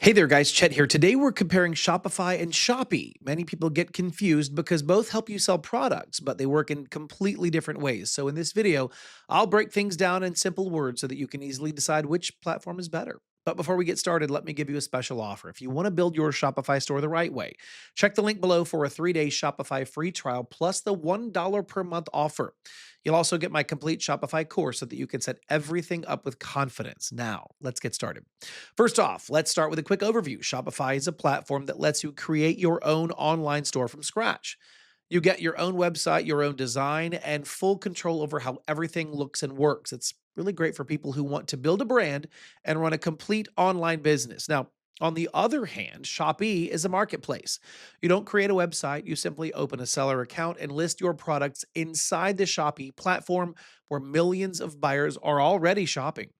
Hey there, guys. Chet here. Today we're comparing Shopify and Shopee. Many people get confused because both help you sell products, but they work in completely different ways. So, in this video, I'll break things down in simple words so that you can easily decide which platform is better. But before we get started, let me give you a special offer. If you want to build your Shopify store the right way, check the link below for a 3-day Shopify free trial plus the $1 per month offer. You'll also get my complete Shopify course so that you can set everything up with confidence. Now, let's get started. First off, let's start with a quick overview. Shopify is a platform that lets you create your own online store from scratch. You get your own website, your own design, and full control over how everything looks and works. It's really great for people who want to build a brand and run a complete online business. Now, on the other hand, Shopee is a marketplace. You don't create a website, you simply open a seller account and list your products inside the Shopee platform where millions of buyers are already shopping.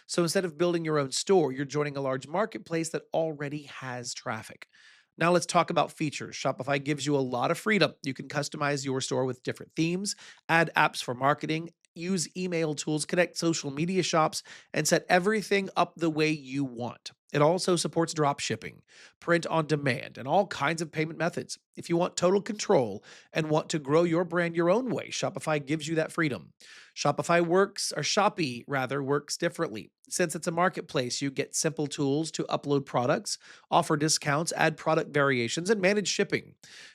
So instead of building your own store, you're joining a large marketplace that already has traffic. Now let's talk about features. Shopify gives you a lot of freedom. You can customize your store with different themes, add apps for marketing, use email tools, connect social media shops, and set everything up the way you want. It also supports drop shipping, print on demand, and all kinds of payment methods. If you want total control and want to grow your brand your own way, Shopify gives you that freedom. Shopee rather works differently. Since it's a marketplace, you get simple tools to upload products, offer discounts, add product variations, and manage shipping.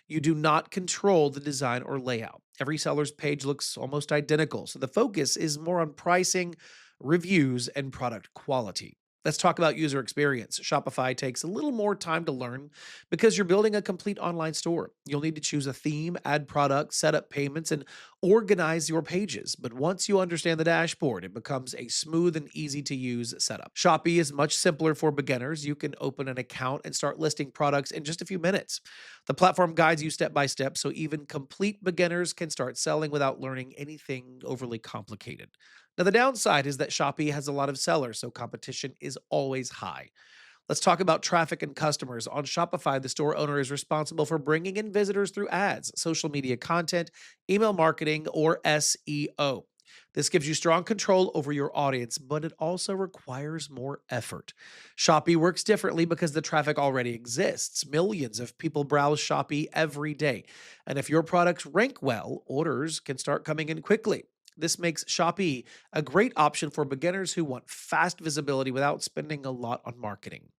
You do not control the design or layout. Every seller's page looks almost identical, so the focus is more on pricing, reviews, and product quality. Let's talk about user experience. Shopify takes a little more time to learn because you're building a complete online store. You'll need to choose a theme, add products, set up payments, and organize your pages. But once you understand the dashboard, it becomes a smooth and easy to use setup. Shopee is much simpler for beginners. You can open an account and start listing products in just a few minutes. The platform guides you step by step, so even complete beginners can start selling without learning anything overly complicated. Now, the downside is that Shopee has a lot of sellers, so competition is always high. Let's talk about traffic and customers. On Shopify, the store owner is responsible for bringing in visitors through ads, social media content, email marketing, or SEO. This gives you strong control over your audience, but it also requires more effort. Shopee works differently because the traffic already exists. Millions of people browse Shopee every day. And if your products rank well, orders can start coming in quickly. This makes Shopee a great option for beginners who want fast visibility without spending a lot on marketing.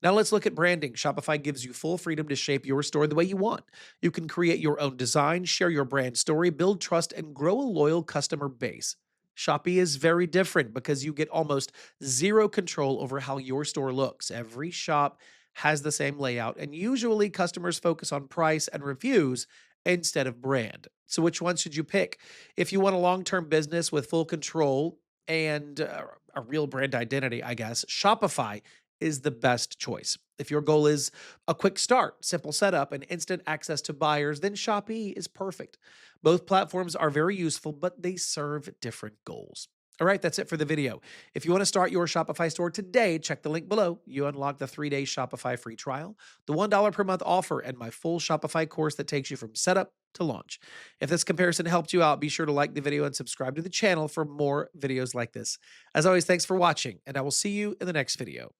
Now let's look at branding. Shopify gives you full freedom to shape your store the way you want. You can create your own design, share your brand story, build trust, and grow a loyal customer base. Shopee is very different because you get almost zero control over how your store looks. Every shop has the same layout, and usually customers focus on price and reviews instead of brand. So, which one should you pick? If you want a long term business with full control and a real brand identity, I guess, Shopify is the best choice. If your goal is a quick start, simple setup, and instant access to buyers, then Shopee is perfect. Both platforms are very useful, but they serve different goals. All right, that's it for the video. If you want to start your Shopify store today, check the link below. You unlock the 3-day Shopify free trial, the $1 per month offer, and my full Shopify course that takes you from setup to launch. If this comparison helped you out, be sure to like the video and subscribe to the channel for more videos like this. As always, thanks for watching, and I will see you in the next video.